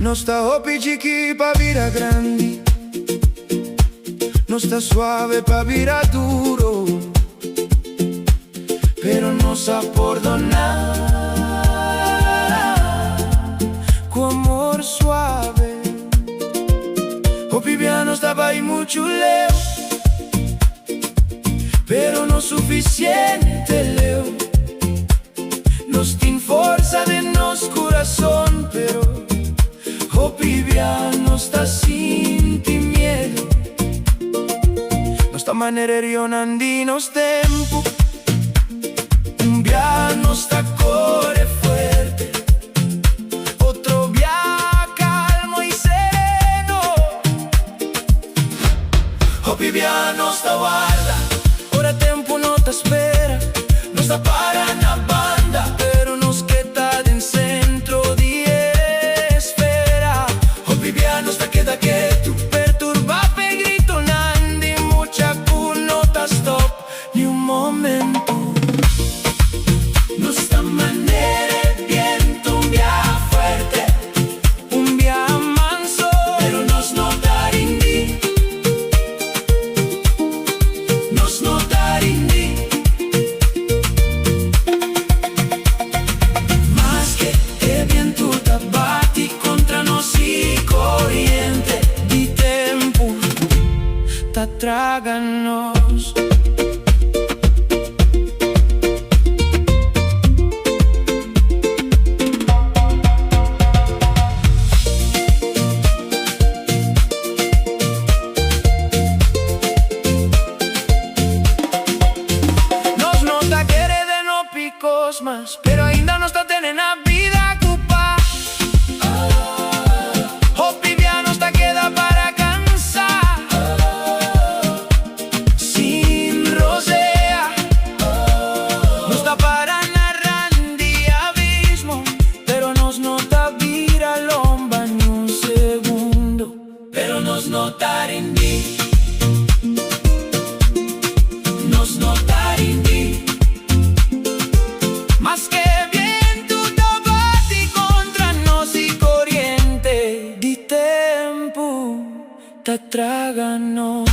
Non sta opiccichi pa vira grandi, non sta suave pa vira duro, pero no sa perdonar con amor suave. O piano stava in mucho leo, pero no suficiente leo. Nos tin forza de nos corazón, pero o piano sta sin ti miedo. No sta manera rionandi nos tempo, un piano sta core fuerte, otro via calmo y sereno. O piano sta guarda, ora tempo no te espera, no sta para na banda, pero nos queda en centro di espera. O piano sta queda que tu perturba pe grito nandi, mucha no ta stop ni un momento. No sta manera viento un via fuerte, un via manso, pero nos nota rindi, nos nota rindi. Más que viento ta batti contra nos y corriente di tempo ta traganos. Más, pero ainda no está teniendo a vida ocupada. O piano está queda para cansar, sin rosea, no está para narrar de abismo, pero nos nota vira lomba ni un segundo, pero nos nota rindi, nos nota rindi. Más que viento batti contra nos y corriente di tempo ta traganos.